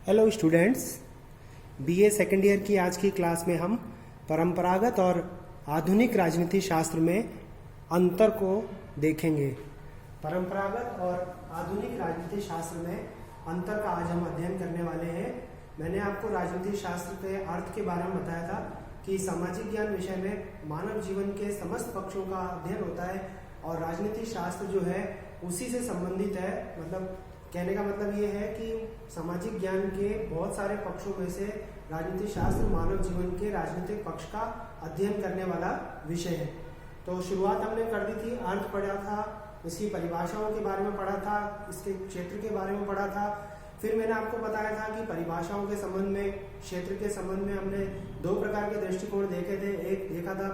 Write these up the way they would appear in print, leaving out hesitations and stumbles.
Hello students, BA second year की आज की क्लास में हम परंपरागत और आधुनिक राजनीति शास्त्र में अंतर को देखेंगे। परंपरागत और आधुनिक राजनीति शास्त्र में अंतर का आज हम अध्ययन करने वाले हैं। मैंने आपको राजनीति शास्त्र के अर्थ के बारे में बताया था कि सामाजिक ज्ञान विषय में मानव जीवन के समस्त पक्षों का अध्ययन होता है और राजनीति शास्त्र जो है उसी से संबंधित है। मतलब कहने का मतलब ये है कि सामाजिक ज्ञान के बहुत सारे पक्षों में से राजनीति शास्त्र मानव जीवन के राजनीतिक पक्ष का अध्ययन करने वाला विषय है। तो शुरुआत हमने कर दी थी, अर्थ पढ़ा था, इसकी परिभाषाओं के बारे में पढ़ा था, इसके क्षेत्र के बारे में पढ़ा था। फिर मैंने आपको बताया था कि परिभाषाओं के संबंध में, क्षेत्र के संबंध में हमने दो प्रकार के दृष्टिकोण देखे थे। एक देखा था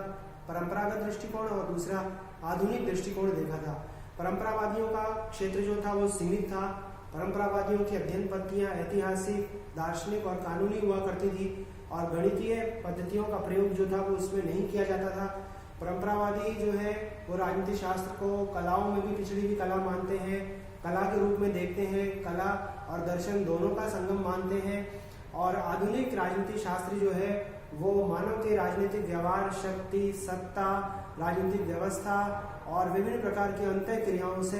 परंपरागत दृष्टिकोण और दूसरा आधुनिक दृष्टिकोण देखा था। परंपरावादियों का क्षेत्र जो था वो सीमित था। परंपरावादियों की अध्ययन पद्धतियां ऐतिहासिक, दार्शनिक और कानूनी हुआ करती थी और गणितीय पद्धतियों का प्रयोग जो था वो उसमें नहीं किया जाता था। परंपरावादी जो है वो राजनीति शास्त्र को कलाओं में भी पिछड़ी हुई कला मानते हैं, कला के रूप में देखते हैं, कला और दर्शन दोनों का संगम मानते हैं। और आधुनिक राजनीति शास्त्री जो है वो मानव के राजनीतिक व्यवहार, शक्ति, सत्ता, राजनीतिक व्यवस्था और विभिन्न प्रकार की अंतः क्रियाओं से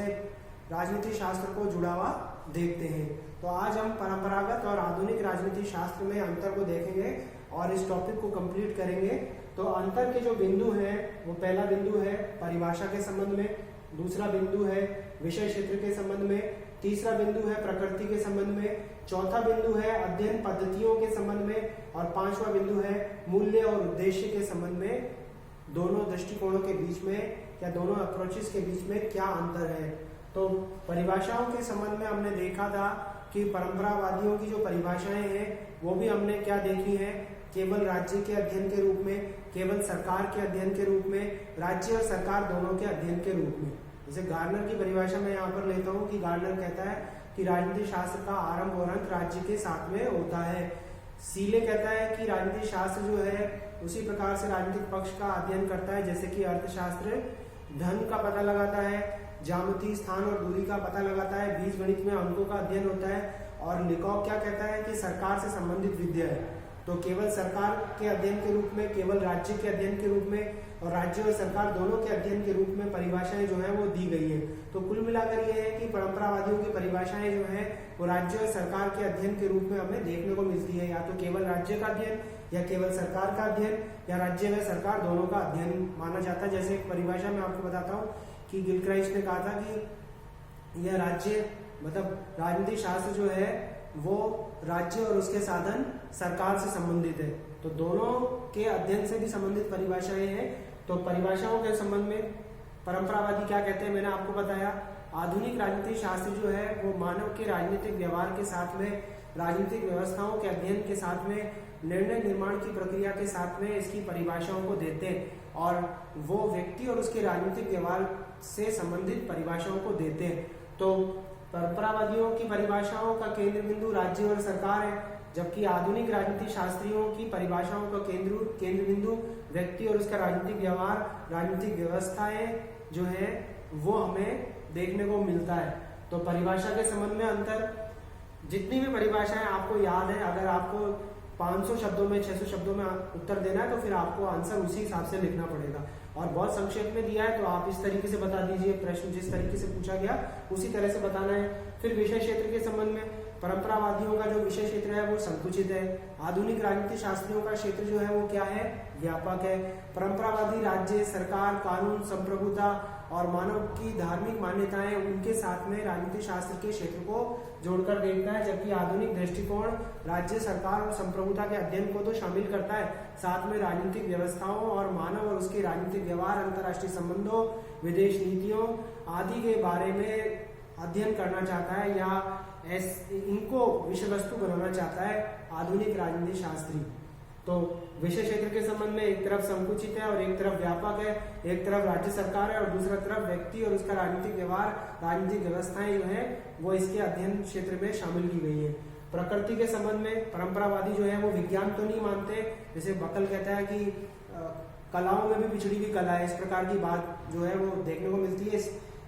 राजनीति शास्त्र को जुड़ा हुआ देखते हैं। तो आज हम परंपरागत और आधुनिक राजनीति शास्त्र में अंतर को देखेंगे और इस टॉपिक को कंप्लीट करेंगे। तो अंतर के जो बिंदु हैं वो पहला बिंदु है परिभाषा के संबंध में, दूसरा बिंदु है विषय क्षेत्र के संबंध में, तीसरा बिंदु है प्रकृति के संबंध में, चौथा बिंदु है अध्ययन पद्धतियों के संबंध में और पांचवा बिंदु है मूल्य और उद्देश्य के संबंध में। दोनों दृष्टिकोणों के बीच में या दोनों अप्रोचेस के बीच में क्या अंतर है। तो परिभाषाओं के संबंध में हमने देखा था कि परंपरावादियों की जो परिभाषाएं हैं वो भी हमने क्या देखी है, केवल राज्य के अध्ययन के रूप में, केवल सरकार के अध्ययन के रूप में, राज्य और सरकार दोनों के अध्ययन के रूप में। जैसे गार्नर की परिभाषा मैं यहाँ पर लेता हूँ कि गार्नर कहता है कि राजनीति शास्त्र का आरंभ और अंत राज्य के साथ में होता है। सीले कहता है कि राजनीति शास्त्र जो है उसी प्रकार से राजनीतिक पक्ष का अध्ययन करता है जैसे कि अर्थशास्त्र धन का पता लगाता है, ज्यामिति, स्थान और दूरी का पता लगाता है, बीजगणित में अंकों का अध्ययन होता है। और लिकॉक क्या कहता है कि सरकार से संबंधित विद्या है। तो केवल सरकार के अध्ययन के रूप में, केवल राज्य के अध्ययन के रूप में और राज्य और सरकार दोनों के अध्ययन के रूप में परिभाषाएं जो है वो दी गई है। तो कुल मिलाकर ये है कि परंपरावादियों की परिभाषाएं जो है वो राज्य और सरकार के अध्ययन के रूप में हमें देखने को मिलती है। या तो केवल राज्य का अध्ययन या केवल सरकार का अध्ययन या राज्य व सरकार दोनों का अध्ययन माना जाता है। जैसे एक परिभाषा मैं आपको बताता हूँ कि गिलक्राइस्ट ने कहा था कि यह राज्य मतलब राजनीतिक शास्त्र जो है वो राज्य और उसके साधन सरकार से संबंधित है। तो दोनों के अध्ययन से भी संबंधित परिभाषाएं हैं। तो परिभाषाओं के संबंध में परंपरावादी क्या कहते हैं मैंने आपको बताया। आधुनिक राजनीतिक शास्त्र जो है वो मानव के राजनीतिक व्यवहार के साथ में, राजनीतिक व्यवस्थाओं के अध्ययन के साथ में, निर्णय निर्माण की प्रक्रिया के साथ में इसकी परिभाषाओं को देते हैं और वो व्यक्ति और उसके राजनीतिक व्यवहार से संबंधित परिभाषाओं को देते हैं। तो परंपरावादियों की परिभाषाओं का केंद्र बिंदु राज्य और सरकार है, जबकि आधुनिक राजनीति शास्त्रियों की परिभाषाओं का केंद्र बिंदु व्यक्ति और उसका राजनीतिक व्यवहार, राजनीतिक व्यवस्थाएं जो है वो हमें देखने को मिलता है। तो परिभाषा के संबंध में अंतर, जितनी भी परिभाषाएं आपको याद है, अगर आपको 500 शब्दों में 600 शब्दों में उत्तर देना है तो फिर आपको आंसर उसी हिसाब से लिखना पड़ेगा। और बहुत संक्षेप में दिया है तो आप इस तरीके से बता दीजिए, प्रश्न जिस तरीके से पूछा गया उसी तरह से बताना है। फिर विषय क्षेत्र के संबंध में परंपरावादियों का जो विषय क्षेत्र है वो संकुचित है। आधुनिक राजनीति शास्त्रियों का क्षेत्र जो है वो क्या है, व्यापक है। परंपरावादी राज्य, सरकार, कानून, संप्रभुता और मानव की धार्मिक मान्यताएं उनके साथ में राजनीति शास्त्र के क्षेत्र को जोड़कर देखता है, जबकि आधुनिक दृष्टिकोण राज्य, सरकार और संप्रभुता के अध्ययन को तो शामिल करता है, साथ में राजनीतिक व्यवस्थाओं और मानव और उसके राजनीतिक व्यवहार, अंतर्राष्ट्रीय संबंधों, विदेश नीतियों आदि के बारे में अध्ययन करना चाहता है या इनको विषय वस्तु बनाना चाहता है आधुनिक राजनीति शास्त्री। तो विषय क्षेत्र के संबंध में एक तरफ संकुचित है और एक तरफ व्यापक है, एक तरफ राज्य सरकार है और दूसरा तरफ व्यक्ति और उसका राजनीतिक व्यवहार, राजनीतिक व्यवस्थाएं जो है वो इसके अध्ययन क्षेत्र में शामिल की गई है। प्रकृति के संबंध में परंपरावादी जो है वो विज्ञान तो नहीं मानते, जैसे बकल कहता है कि कलाओं में भी पिछड़ी हुई कला है, इस प्रकार की बात जो है वो देखने को मिलती है।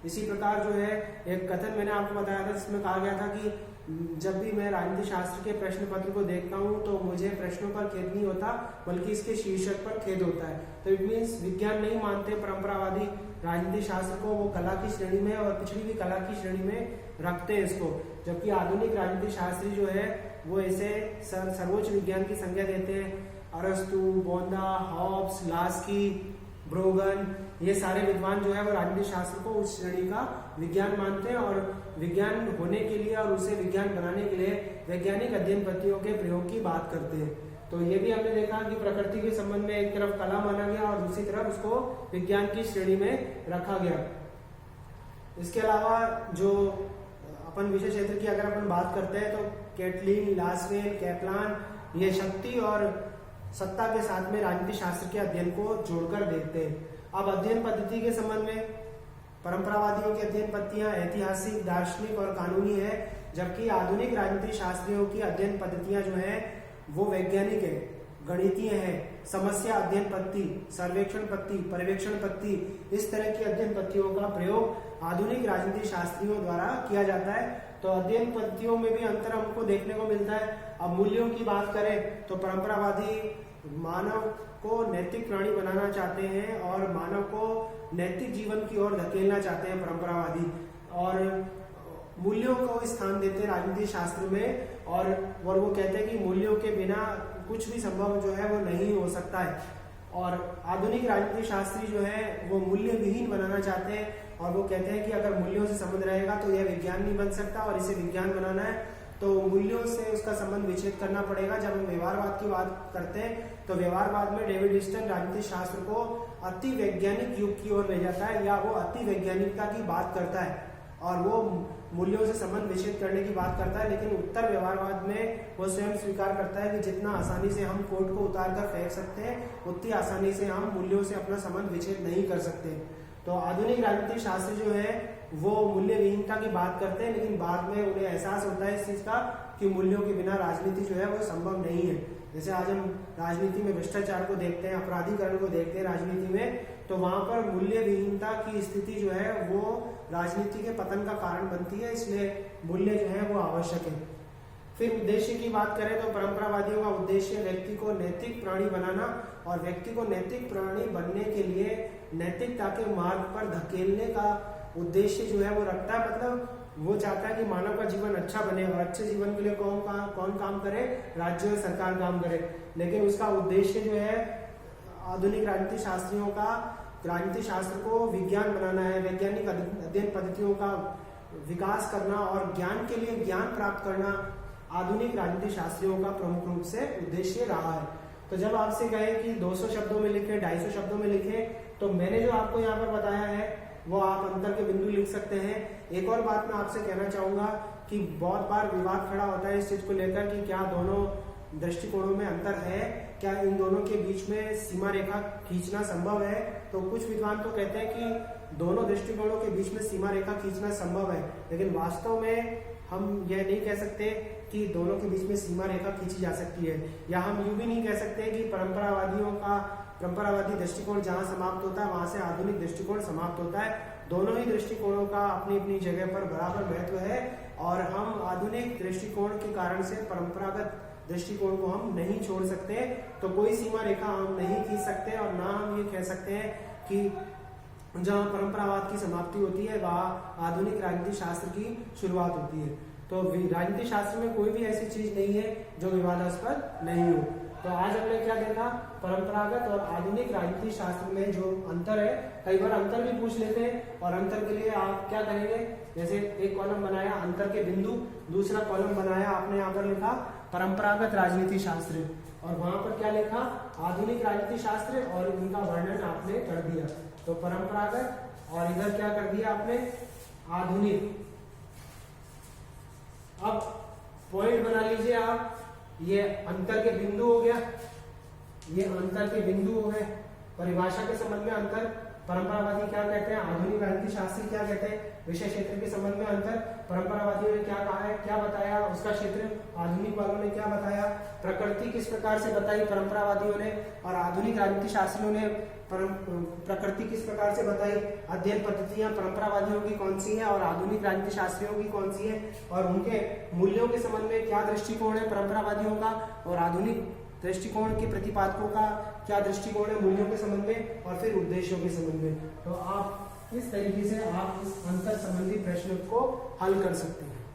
इसी प्रकार जो है एक कथन मैंने आपको बताया था जिसमें कहा गया था कि जब भी मैं राजनीति शास्त्र के प्रश्न पत्र को देखता हूँ तो मुझे प्रश्नों पर खेद नहीं होता, बल्कि इसके शीर्षक पर खेद होता है। तो इट मीन्स विज्ञान नहीं मानते परंपरावादी राजनीति शास्त्र को, वो कला की श्रेणी में और पिछड़ी हुई कला की श्रेणी में रखते हैं इसको। जबकि आधुनिक राजनीति शास्त्री जो है वो इसे सर्वोच्च विज्ञान की संज्ञा देते हैं। अरस्तु, बोंदा, हॉब्स, लास्की, ब्रोगन, ये सारे विद्वान जो है वो राजनीति शास्त्र को उस श्रेणी का विज्ञान मानते हैं और विज्ञान होने के लिए और उसे विज्ञान बनाने के लिए वैज्ञानिक अध्ययन पद्धतियों के प्रयोग की बात करते हैं। तो ये भी हमने देखा कि प्रकृति के संबंध में एक तरफ कला माना गया और दूसरी तरफ उसको विज्ञान की श्रेणी में रखा गया। इसके अलावा जो अपन विषय क्षेत्र की अगर अपन बात करते हैं तो कैटलिन, लासवेल, कैपलान ये शक्ति और सत्ता के साथ में राजनीति शास्त्र के अध्ययन को जोड़कर देखते हैं। अब अध्ययन पद्धति के संबंध में परंपरावादियों की अध्ययन पद्धतियां ऐतिहासिक, दार्शनिक और कानूनी है, जबकि आधुनिक राजनीति शास्त्रियों की अध्ययन पद्धतियां जो है वो वैज्ञानिक है, गणितीय है, समस्या अध्ययन पद्धति, सर्वेक्षण पद्धति, पर्यवेक्षण पद्धति, इस तरह की अध्ययन पद्धतियों का प्रयोग आधुनिक राजनीति शास्त्रियों द्वारा किया जाता है। तो अध्ययन पद्धतियों में भी अंतर हमको देखने को मिलता है। अब मूल्यों की बात करें तो परंपरावादी मानव को नैतिक प्राणी बनाना चाहते हैं और मानव को नैतिक जीवन की ओर धकेलना चाहते हैं परंपरावादी, और मूल्यों को स्थान देते हैं राजनीति शास्त्र में, और वो कहते हैं कि मूल्यों के बिना कुछ भी संभव जो है वो नहीं हो सकता है। और आधुनिक राजनीति शास्त्री जो है वो मूल्य विहीन बनाना चाहते हैं और वो कहते हैं कि अगर मूल्यों से संबंध रहेगा तो यह विज्ञान नहीं बन सकता और इसे विज्ञान बनाना है तो मूल्यों से उसका संबंध विच्छेद करना पड़ेगा। जब हम व्यवहारवाद की बात करते हैं तो व्यवहारवाद में डेविड ह्यूस्टन राजनीति शास्त्र को अति वैज्ञानिक युग की ओर ले जाता है, या वो अति वैज्ञानिकता की बात करता है और वो मूल्यों से संबंध विच्छेद करने की बात करता है। लेकिन उत्तर व्यवहारवाद में वो स्वयं स्वीकार करता है कि जितना आसानी से हम कोट को उतार कर फेंक सकते हैं उतनी आसानी से हम मूल्यों से अपना संबंध विच्छेद नहीं कर सकते। तो आधुनिक राजनीतिक शास्त्र जो है वो मूल्य विहीनता की बात करते हैं, लेकिन बाद में उन्हें एहसास होता है इस चीज का कि मूल्यों के बिना राजनीति जो है वो संभव नहीं है। जैसे आज हम राजनीति में भ्रष्टाचार को देखते हैं, अपराधीकरण को देखते हैं राजनीति में, तो वहां पर मूल्य विहीनता की स्थिति जो है वो राजनीति के पतन का कारण बनती है, इसलिए मूल्य जो है वो आवश्यक है। फिर उद्देश्य की बात करें तो परंपरावादियों का उद्देश्य व्यक्ति को नैतिक प्राणी बनाना और व्यक्ति को नैतिक प्राणी बनने के लिए नैतिकता के मार्ग पर धकेलने का उद्देश्य जो है वो रखता है। मतलब वो चाहता है कि मानव का जीवन अच्छा बने और अच्छे जीवन के लिए कौन काम करे, राज्य और सरकार काम करे। लेकिन उसका उद्देश्य जो है आधुनिक राजनीति शास्त्रियों का राजनीति शास्त्र को विज्ञान बनाना है, वैज्ञानिक अध्ययन पद्धतियों का विकास करना और ज्ञान के लिए ज्ञान प्राप्त करना आधुनिक राजनीति शास्त्रियों का प्रमुख रूप से उद्देश्य रहा है। तो जब आपसे कहे कि 200 शब्दों में लिखे, 250 शब्दों में लिखे, तो मैंने जो आपको यहाँ पर बताया है वो आप अंतर के बिंदु लिख सकते हैं। एक और बात मैं आपसे कहना चाहूंगा कि बहुत बार विवाद खड़ा होता है इस चीज को लेकर कि क्या दोनों दृष्टिकोणों में अंतर है, क्या इन दोनों के बीच में सीमा रेखा खींचना संभव है। तो कुछ विद्वान तो कहते हैं कि दोनों दृष्टिकोणों के बीच में सीमा रेखा खींचना संभव है, लेकिन वास्तव में हम यह नहीं कह सकते कि दोनों के बीच में सीमा रेखा खींची जा सकती है, या हम यूं भी नहीं कह सकते कि परंपरावादी दृष्टिकोण जहां समाप्त होता है वहां से आधुनिक दृष्टिकोण समाप्त होता है। दोनों ही दृष्टिकोणों का अपनी अपनी जगह पर बराबर महत्व है और हम आधुनिक दृष्टिकोण के कारण से परंपरागत दृष्टिकोण को हम नहीं छोड़ सकते। तो कोई सीमा रेखा हम नहीं खींच सकते और ना हम ये कह सकते हैं कि जहां परंपरावाद की समाप्ति होती है वहां आधुनिक राजनीति शास्त्र की शुरुआत होती है। तो राजनीति शास्त्र में कोई भी ऐसी चीज नहीं है जो विवादास्पद नहीं हो। तो आज हमने क्या देखा, परंपरागत और आधुनिक राजनीति शास्त्र में जो अंतर है, कई बार अंतर भी पूछ लेते हैं और अंतर के लिए आप क्या करेंगे, जैसे एक कॉलम बनाया अंतर के बिंदु, दूसरा कॉलम बनाया आपने यहाँ पर लिखा परंपरागत राजनीति शास्त्र और वहां पर क्या लिखा आधुनिक राजनीति शास्त्र और उनका वर्णन आपने कर दिया। तो परंपरागत और इधर क्या कर दिया आपने आधुनिक। अब पॉइंट बना लीजिए आप, ये अंतर के बिंदु हो गया, ये अंतर के बिंदु हो गए, परिभाषा के संबंध में अंतर परंपरावादी क्या कहते हैं, आधुनिक राजनीति शास्त्री क्या कहते हैं, विषय क्षेत्र के संबंध में अंतर, परंपरावादियों ने क्या कहा है, क्या बताया उसका क्षेत्र, आधुनिक वालों ने क्या बताया, प्रकृति किस प्रकार से बताई परंपरावादियों ने और आधुनिक राजनीति शास्त्रियों ने प्रकृति किस प्रकार से बताई, अध्ययन पद्धतियां परंपरावादियों की कौन सी हैं और आधुनिक राजनीति शास्त्रियों की कौन सी है, और उनके मूल्यों के संबंध में क्या दृष्टिकोण है परंपरावादियों का और आधुनिक दृष्टिकोण के प्रतिपादकों का क्या दृष्टिकोण है मूल्यों के संबंध में और फिर उद्देश्यों के संबंध में। तो आप इस तरीके से आप इस अंतर संबंधी प्रश्न को हल कर सकते हैं।